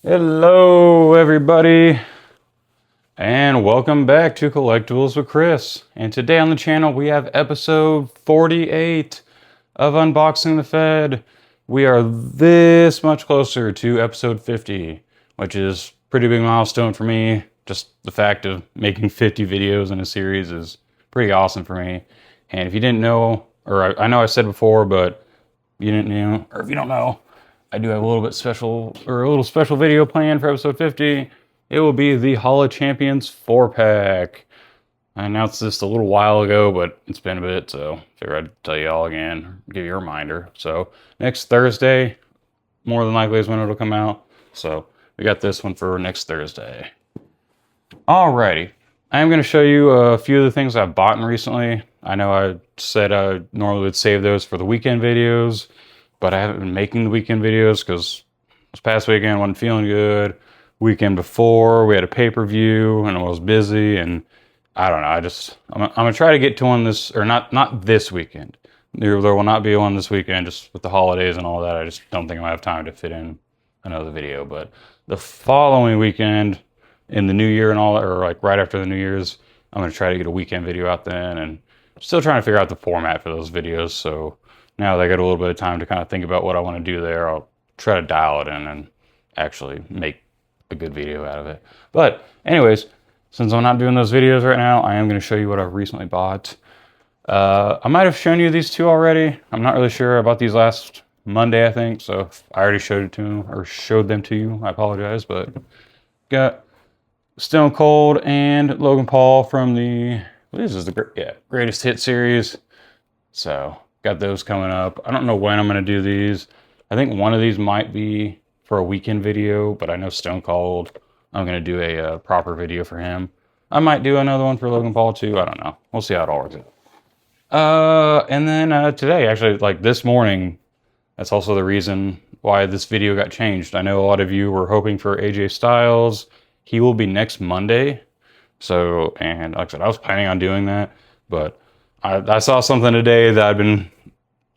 Hello, everybody, and welcome back to Collectibles with Chris. And today on the channel, we have episode 48 of Unboxing the Fed. We are this much closer to episode 50, which is a pretty big milestone for me. Just the fact of making 50 videos in a series is pretty awesome for me. And if you didn't know, or I know I said before, but you didn't know, or if you don't know, I do have a little special video planned for episode 50. It will be the Hall of Champions 4-pack. I announced this a little while ago, but it's been a bit, so figured I'd tell you all again, give you a reminder. So next Thursday, more than likely is when it'll come out. So we got this one for next Thursday. Alrighty, I am going to show you a few of the things I've bought recently. I know I said I normally would save those for the weekend videos, but I haven't been making the weekend videos because this past weekend I wasn't feeling good. Weekend before we had a pay-per-view and I was busy, and I don't know. I'm gonna try to get to one this, or not this weekend. There will not be one this weekend, just with the holidays and all that. I just don't think I'm gonna have time to fit in another video. But the following weekend, in the new year and all that, or like right after the New Year's, I'm gonna try to get a weekend video out then, and still trying to figure out the format for those videos. So now that I got a little bit of time to kind of think about what I want to do there, I'll try to dial it in and actually make a good video out of it. But anyways, since I'm not doing those videos right now, I am going to show you what I've recently bought. I might have shown you these two already. I'm not really sure about these last Monday, I think. So if I already showed them to you, I apologize. But got Stone Cold and Logan Paul from this is the Greatest Hit series. So got those coming up. I don't know when I'm going to do these. I think one of these might be for a weekend video, but I know Stone Cold, I'm going to do a proper video for him. I might do another one for Logan Paul too. I don't know. We'll see how it all works out. And then today, actually, like this morning, that's also the reason why this video got changed. I know a lot of you were hoping for AJ Styles. He will be next Monday. So, and like I said, I was planning on doing that, but I saw something today that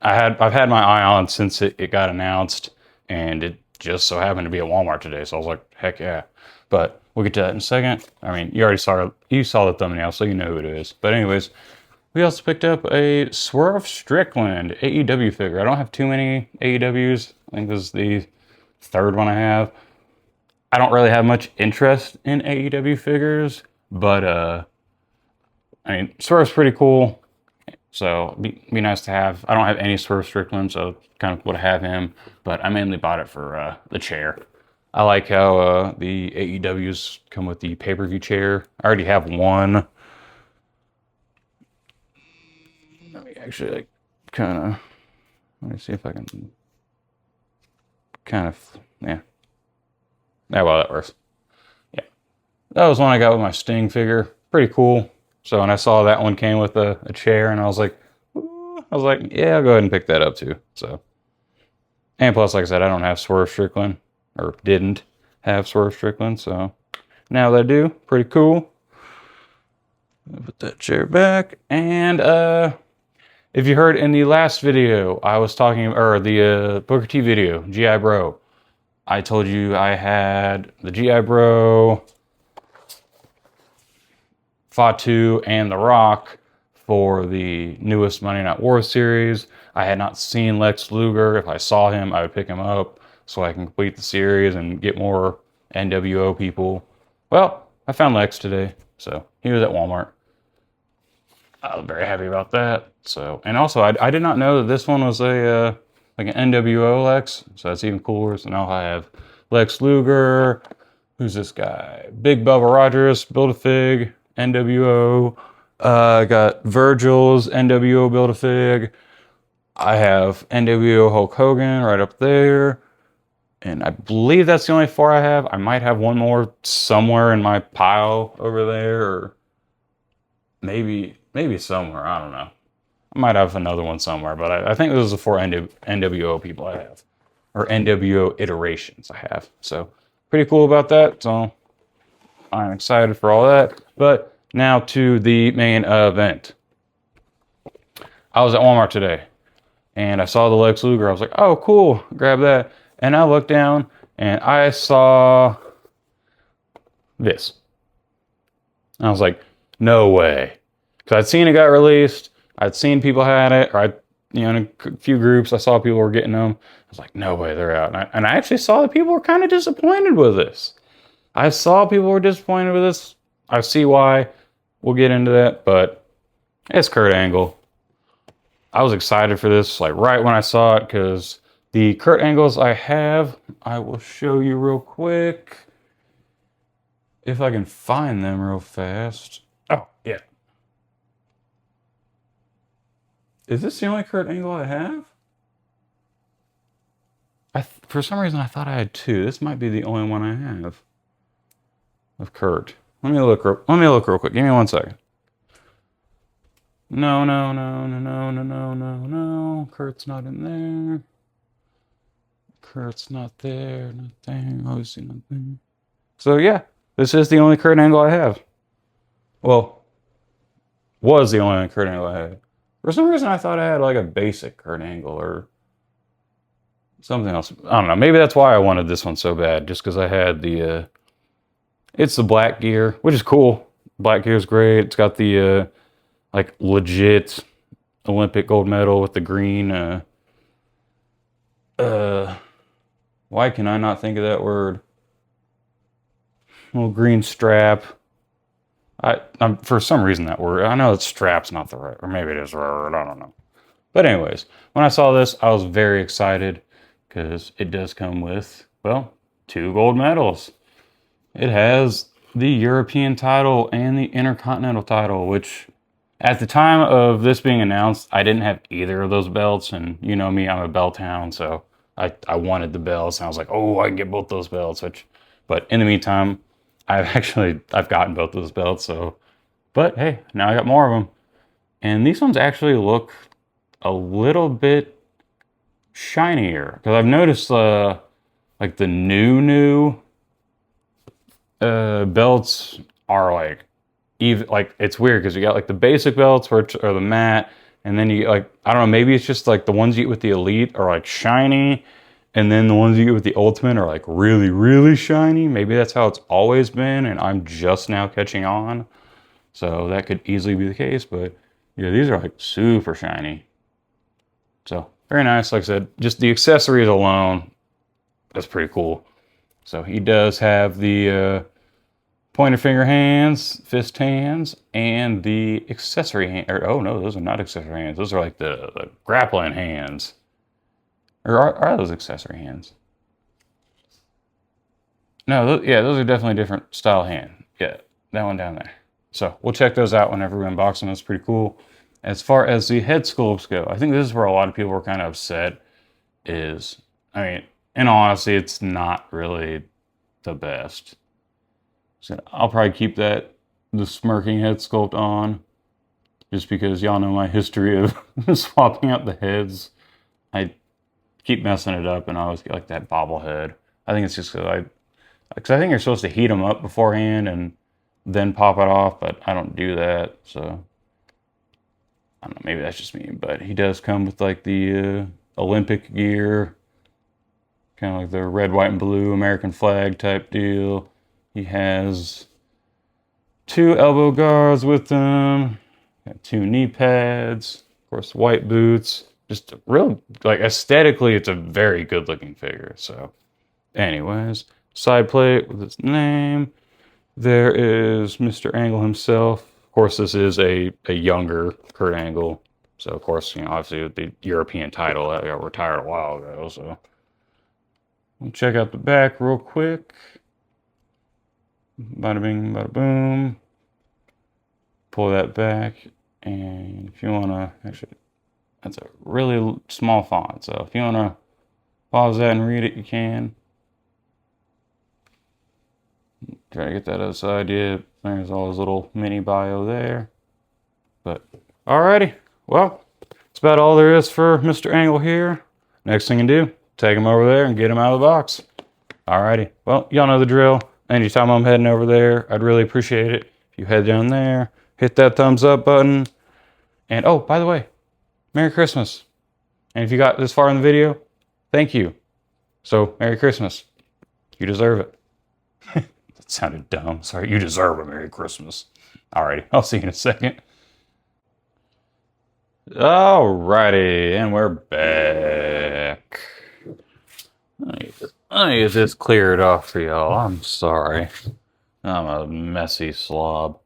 I've had my eye on since it got announced, and it just so happened to be at Walmart today. So I was like, heck yeah. But we'll get to that in a second. I mean, you saw the thumbnail, so you know who it is. But anyways, we also picked up a Swerve Strickland AEW figure. I don't have too many AEWs. I think this is the third one I have. I don't really have much interest in AEW figures, but I mean, Swerve's pretty cool. So it'd be nice to have. I don't have any Swerve Strickland, so kind of would have him. But I mainly bought it for the chair. I like how the AEWs come with the pay-per-view chair. I already have one. Let me actually let me see if I can yeah. Well, that works. Yeah. That was one I got with my Sting figure. Pretty cool. So when I saw that one came with a chair, and I was like, yeah, I'll go ahead and pick that up too. So, and plus, like I said, I don't have Swerve Strickland, or didn't have Swerve Strickland. So now that I do, pretty cool. Put that chair back. And if you heard in the last video, I was talking, or the Booker T video, GI Bro. I told you I had the GI Bro, Fatu, and The Rock for the newest Monday Night War series. I had not seen Lex Luger. If I saw him, I would pick him up so I can complete the series and get more NWO people. Well, I found Lex today, so he was at Walmart. I was very happy about that. So, and also, I did not know that this one was a like an NWO Lex, so that's even cooler. So now I have Lex Luger. Who's this guy? Big Bubba Rogers, Build-A-Fig, NWO. I got Virgil's NWO Build-A-Fig. I have NWO Hulk Hogan right up there. And I believe that's the only four I have. I might have one more somewhere in my pile over there, or maybe somewhere. I don't know. I might have another one somewhere, but I think those are the four NWO people I have, or NWO iterations I have. So pretty cool about that. So I'm excited for all that. But now to the main event. I was at Walmart today, and I saw the Lex Luger. I was like, oh, cool, grab that. And I looked down, and I saw this. And I was like, no way. Because I'd seen it got released. I'd seen people had it, or in a few groups, I saw people were getting them. I was like, no way, they're out. And I actually saw that people were kind of disappointed with this. I saw people were disappointed with this. I see why. We'll get into that, but it's Kurt Angle. I was excited for this, like right when I saw it, because the Kurt Angles I have, I will show you real quick. If I can find them real fast. Oh, yeah. Is this the only Kurt Angle I have? For some reason, I thought I had two. This might be the only one I have of Kurt. Let me look real quick. Give me 1 second. No. Kurt's not in there. Kurt's not there. Nothing. Obviously nothing. So yeah, this is the only Kurt Angle I have. Well, was the only Kurt Angle I had. For some reason, I thought I had like a basic Kurt Angle or something else. I don't know. Maybe that's why I wanted this one so bad, just because I had the. It's the black gear, which is cool. Black gear is great. It's got the like legit Olympic gold medal with the green. Why can I not think of that word? Little green strap. I'm for some reason that word. I know that strap's not the right, or maybe it is right. I don't know. But anyways, when I saw this, I was very excited because it does come with, well, 2 gold medals. It has the European title and the Intercontinental title, which at the time of this being announced, I didn't have either of those belts. And you know me, I'm a belt hound, so I wanted the belts. And I was like, oh, I can get both those belts. But in the meantime, I've gotten both those belts. So, but hey, now I got more of them. And these ones actually look a little bit shinier. Because I've noticed like the new belts are like even like it's weird because you got like the basic belts which are the matte, and then you get like I don't know, maybe it's just like the ones you get with the Elite are like shiny, and then the ones you get with the Ultimate are like really shiny. Maybe that's how it's always been and I'm just now catching on, so that could easily be the case. But yeah, these are like super shiny, so very nice. Like I said, just the accessories alone, that's pretty cool. So he does have the pointer finger hands, fist hands, and the accessory hand. Oh no, those are not accessory hands. Those are like the grappling hands. Or are those accessory hands? No, yeah, those are definitely different style hand. Yeah, that one down there. So we'll check those out whenever we unbox them. That's pretty cool. As far as the head sculpts go, I think this is where a lot of people were kind of upset. I mean, in all honesty, it's not really the best. So I'll probably keep the smirking head sculpt on, just because y'all know my history of swapping out the heads. I keep messing it up and I always get like that bobblehead. I think it's just because I think you're supposed to heat them up beforehand and then pop it off, but I don't do that. So I don't know, maybe that's just me, but he does come with like the Olympic gear, kind of like the red, white, and blue American flag type deal. He has 2 elbow guards with him, got 2 knee pads, of course, white boots. Just real, like aesthetically, it's a very good looking figure. So, anyways, side plate with his name. There is Mr. Angle himself. Of course, this is a younger Kurt Angle. So, of course, obviously with the European title that got retired a while ago. So, we'll check out the back real quick. Bada bing, bada boom. Pull that back, and if you want to, actually, that's a really small font, so if you want to pause that and read it, you can. Try to get that other side, yeah, there's all his little mini bio there. But, alrighty, well, that's about all there is for Mr. Angle here. Next thing you do, take him over there and get him out of the box. Alrighty, well, y'all know the drill. Anytime I'm heading over there, I'd really appreciate it if you head down there, hit that thumbs up button, and oh, by the way, Merry Christmas. And if you got this far in the video, thank you. So, Merry Christmas. You deserve it. That sounded dumb. Sorry, you deserve a Merry Christmas. Alrighty, I'll see you in a second. Alrighty, and we're back. I need this cleared off for y'all. I'm sorry. I'm a messy slob.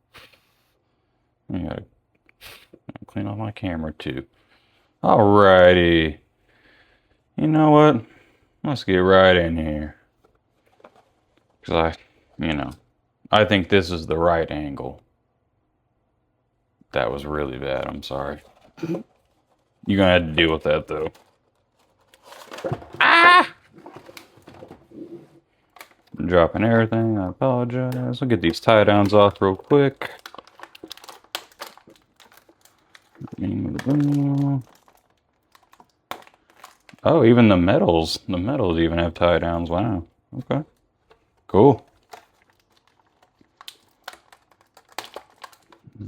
I gotta clean off my camera too. Alrighty. You know what? Let's get right in here. Because I think this is the right angle. That was really bad. I'm sorry. You're gonna have to deal with that though. Ah! I'm dropping everything. I apologize. I'll get these tie downs off real quick. Oh, even the metals. The metals even have tie downs. Wow. Okay. Cool.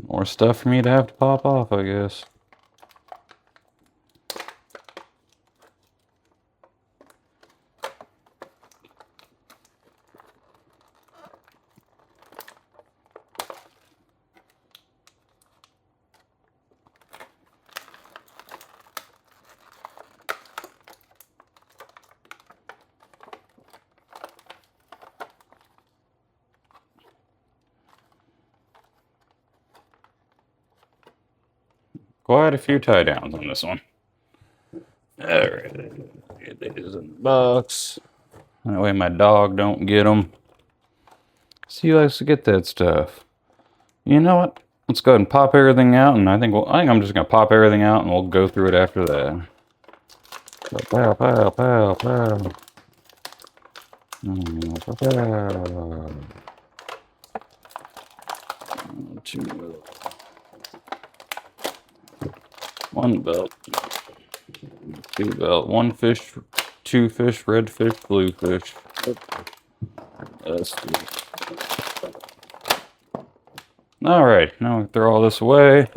More stuff for me to have to pop off, I guess. Quite a few tie downs on this one. Alright, get these in the box. That way my dog don't get them. He likes to get that stuff. You know what? Let's go ahead and pop everything out, and I think I'm just gonna pop everything out, and we'll go through it after that. Pow, pow, pow, pow. Pow. 2 1 belt, 2 belt, 1 fish, 2 fish, red fish, blue fish. That's good. All right, now we throw all this away.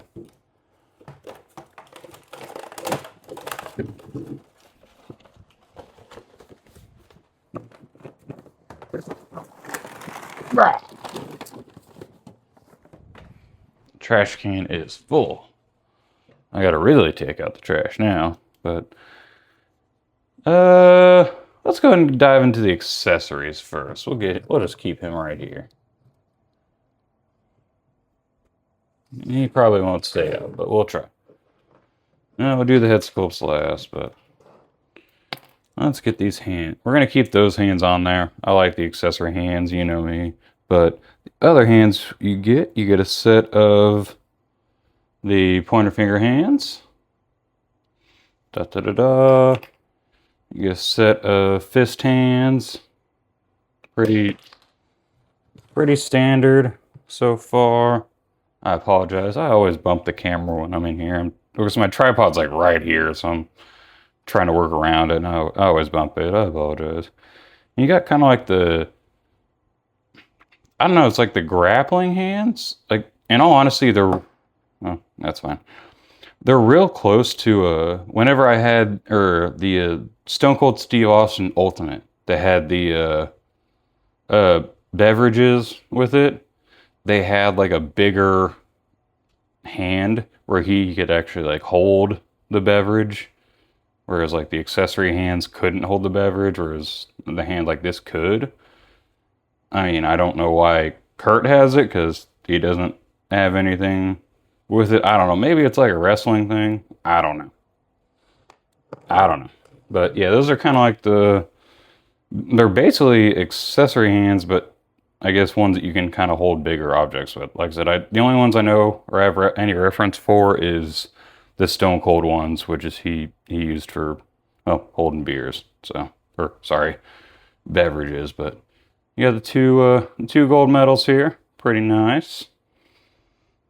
Trash can is full. I gotta really take out the trash now, but let's go ahead and dive into the accessories first. We'll just keep him right here. He probably won't stay out, but we'll try. No, we'll do the head sculpts last, but let's get these hands. We're gonna keep those hands on there. I like the accessory hands, you know me. But the other hands you get a set of the pointer finger hands. Da da da da. You get a set of fist hands. Pretty standard so far. I apologize. I always bump the camera when I'm in here. Because my tripod's like right here, so I'm trying to work around it, and I always bump it. I apologize. And you got kind of like I don't know, it's like the grappling hands. Like, in all honesty, well, that's fine. They're real close to whenever I had the Stone Cold Steve Austin Ultimate. They had the beverages with it. They had like a bigger hand where he could actually like hold the beverage, whereas like the accessory hands couldn't hold the beverage, whereas the hand like this could. I mean, I don't know why Kurt has it, because he doesn't have anything with it. I don't know. Maybe it's like a wrestling thing. I don't know. But yeah, those are kind of like they're basically accessory hands, but I guess ones that you can kind of hold bigger objects with. Like I said, the only ones I know or have any reference for is the Stone Cold ones, which is he used for, well, holding beers. Beverages. But you got the two gold medals here. Pretty nice.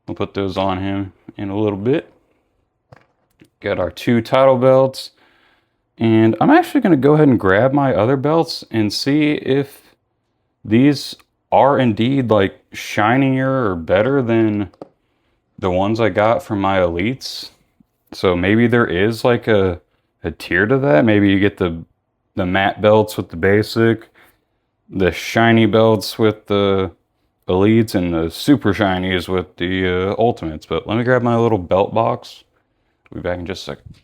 We'll put those on him in a little bit. Got our 2 title belts. And I'm actually going to go ahead and grab my other belts and see if these are indeed like shinier or better than the ones I got from my elites. So maybe there is like a tier to that. Maybe you get the matte belts with the basic, the shiny belts with the elites and the super shinies with the ultimates. But let me grab my little belt box. I'll be back in just a second.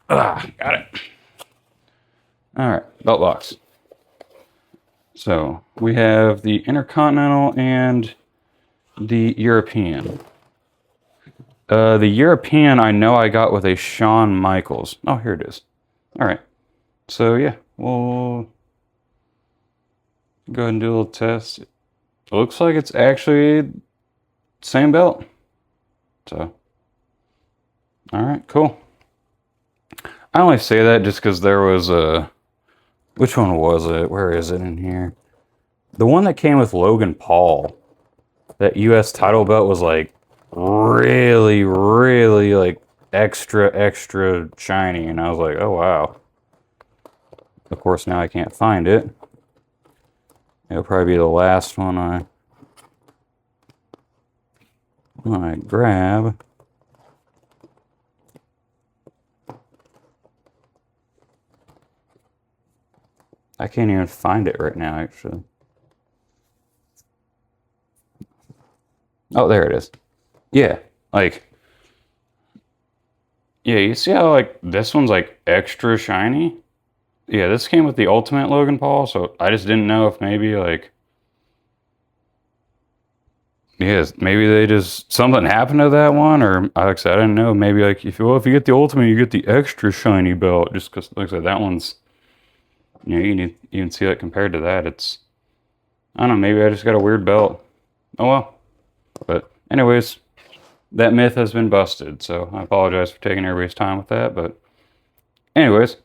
Got it. All right, belt box. So we have the Intercontinental and the European. The European I know I got with a Shawn Michaels. Oh, here it is. All right. So yeah, we'll go ahead and do a little test. It looks like it's actually same belt. So, all right, cool. I only say that just because there was a, which one was it? Where is it in here? The one that came with Logan Paul. That US title belt was like really, really like extra shiny. And I was like, oh wow. Of course, now I can't find it. It'll probably be the last one I grab. I can't even find it right now, actually. Oh, there it is. Yeah, like, yeah, you see how, like, this one's, like, extra shiny? Yeah, this came with the Ultimate Logan Paul, so I just didn't know if maybe, like, yes, maybe they just, something happened to that one, or, like I said, I didn't know, maybe, like, if you get the Ultimate, you get the extra shiny belt, just because, like I said, that one's, you know, you can see that compared to that, it's, I don't know, maybe I just got a weird belt. Oh well. But anyways, that myth has been busted, so I apologize for taking everybody's time with that, but anyways,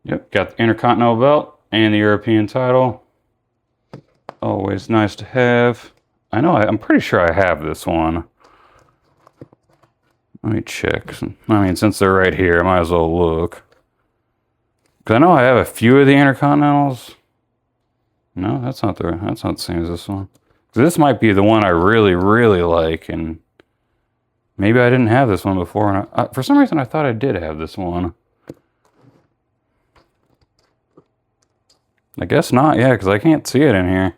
yep, got the Intercontinental belt and the European title. Always nice to have. I know, I'm pretty sure I have this one. Let me check. I mean, since they're right here, I might as well look. Because I know I have a few of the Intercontinentals. No, that's not the same as this one. This might be the one I really, really like, and maybe I didn't have this one before, and for some reason I thought I did have this one. I guess not, yeah, because I can't see it in here.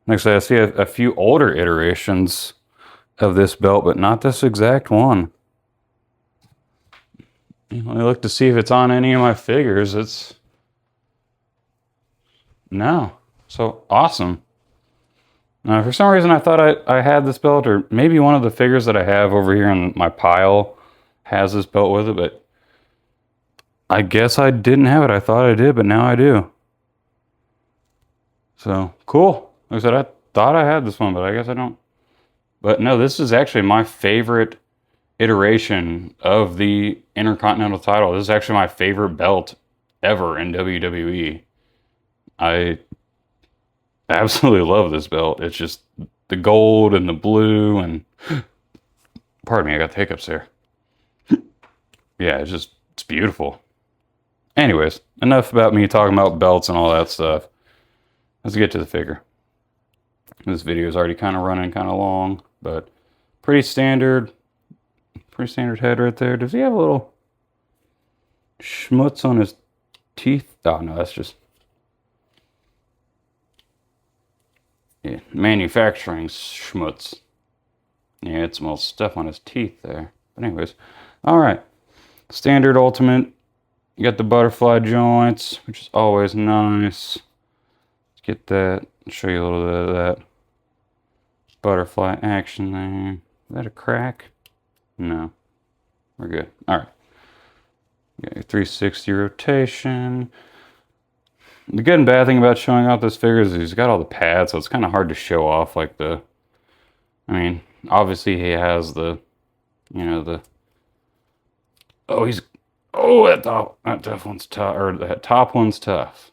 Actually, I see a few older iterations of this belt, but not this exact one. Let me look to see if it's on any of my figures. It's... no. So, awesome. For some reason, I thought I had this belt, or maybe one of the figures that I have over here in my pile has this belt with it, but I guess I didn't have it. I thought I did, but now I do. So, cool. Like I said, I thought I had this one, but I guess I don't. But no, this is actually my favorite iteration of the Intercontinental title. This is actually my favorite belt ever in WWE. I absolutely love this belt. It's just the gold and the blue and... pardon me, I got the hiccups there. Yeah, it's beautiful. Anyways, enough about me talking about belts and all that stuff. Let's get to the figure. This video is already kind of running kind of long, but pretty standard head right there. Does he have a little schmutz on his teeth? Oh no, that's just... yeah, manufacturing schmutz. Yeah, it smells stuff on his teeth there. But anyways, all right. Standard Ultimate. You got the butterfly joints, which is always nice. Let's get that. Show you a little bit of that butterfly action there. Is that a crack? No. We're good. All right. You got your 360 rotation. The good and bad thing about showing off this figure is he's got all the pads, so it's kind of hard to show off like the... I mean, obviously he has the, you know, the... oh, he's... oh, that tough one's tough, or that top one's tough.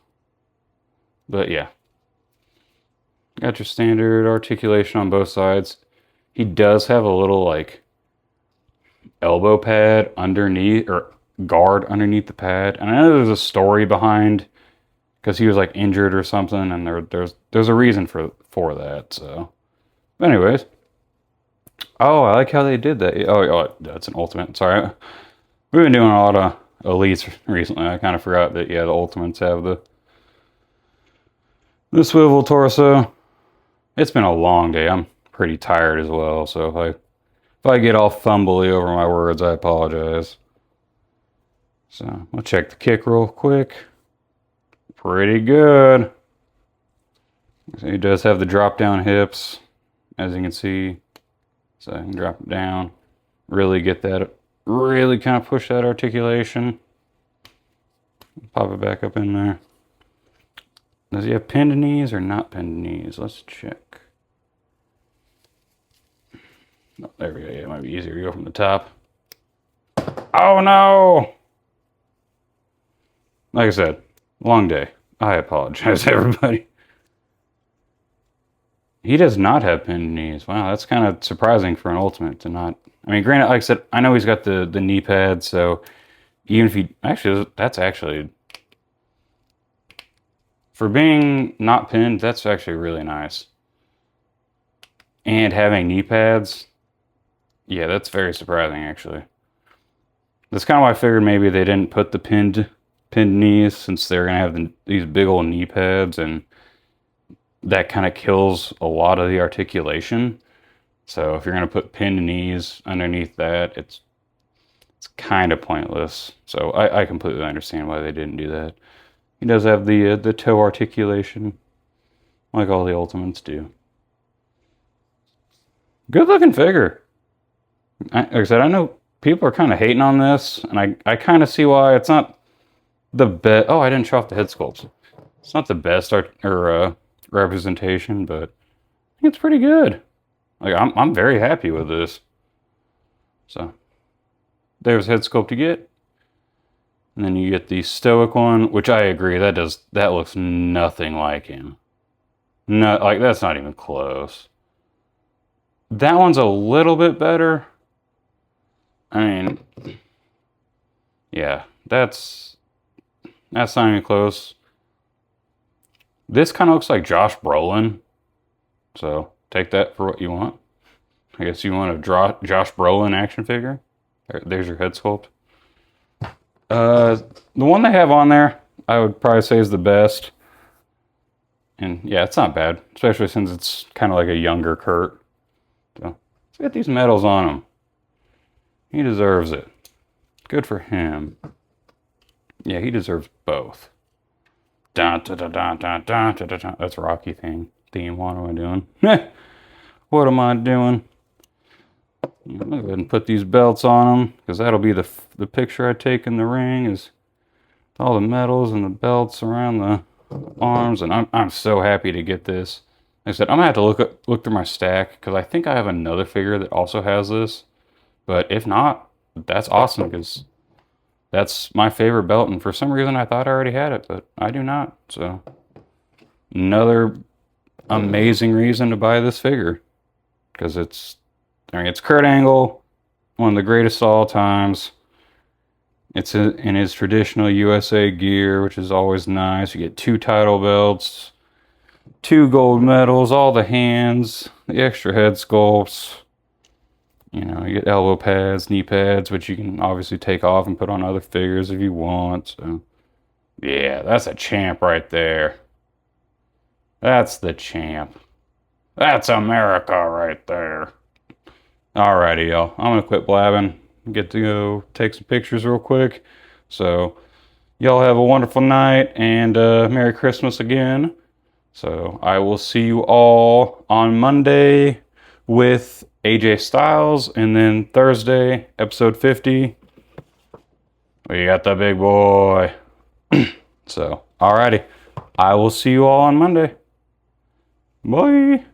But yeah. Got your standard articulation on both sides. He does have a little, like, elbow pad underneath, or guard underneath the pad. And I know there's a story behind... because he was like injured or something, and there's a reason for that. So, but anyways, oh, I like how they did that. Oh, that's an Ultimate. Sorry, we've been doing a lot of elites recently. I kind of forgot that, yeah, the Ultimates have the swivel torso. It's been a long day. I'm pretty tired as well, so if I get all fumbly over my words, I apologize. So we'll check the kick real quick. Pretty good. So he does have the drop down hips, as you can see. So I can drop it down, really get that, really kind of push that articulation. Pop it back up in there. Does he have pinned knees or not pinned knees? Let's check. Oh, there we go. Yeah, it might be easier to go from the top. Oh no! Like I said, long day. I apologize, everybody. He does not have pinned knees. Wow, that's kind of surprising for an Ultimate to not. I mean, granted, like I said, I know he's got the knee pads, so even if he actually, that's actually for being not pinned, that's actually really nice. And having knee pads, yeah, that's very surprising actually. That's kind of why I figured maybe they didn't put the pinned knees, since they're gonna have these big old knee pads, and that kind of kills a lot of the articulation. So if you're going to put pinned knees underneath that, it's kind of pointless. So I completely understand why they didn't do that. He does have the toe articulation, like all the Ultimates do. Good looking figure. Like I said, I know people are kind of hating on this, and I kind of see why. It's not the best. Oh, I didn't show off the head sculpts. It's not the best representation, but I think it's pretty good. Like I'm very happy with this. So there's head sculpt you get, and then you get the Stoic one, which I agree that looks nothing like him. No, like that's not even close. That one's a little bit better. I mean, yeah, that's not even close. This kind of looks like Josh Brolin, so take that for what you want. I guess you want a Josh Brolin action figure. There's your head sculpt. The one they have on there, I would probably say is the best. And yeah, it's not bad, especially since it's kind of like a younger Kurt. So let's get these medals on him. He deserves it. Good for him. Yeah, he deserves both. Dun, dun, dun, dun, dun, dun, dun, dun. That's Rocky theme. What am I doing? What am I doing? I'm gonna go ahead and put these belts on them, because that'll be the picture I take in the ring, is all the medals and the belts around the arms. And I'm so happy to get this. Like I said, I'm gonna have to look through my stack, because I think I have another figure that also has this. But if not, that's awesome, because that's my favorite belt, and for some reason I thought I already had it, but I do not. So another amazing reason to buy this figure, because it's Kurt Angle, one of the greatest of all times. It's in his traditional USA gear, which is always nice. You get 2 title belts, 2 gold medals, all the hands, the extra head sculpts. You know, you get elbow pads, knee pads, which you can obviously take off and put on other figures if you want. So, yeah, that's a champ right there. That's the champ. That's America right there. Alrighty, y'all. I'm going to quit blabbing. Get to go take some pictures real quick. So, y'all have a wonderful night, and Merry Christmas again. So, I will see you all on Monday with AJ Styles, and then Thursday, episode 50, we got the big boy. So, alrighty. I will see you all on Monday. Bye.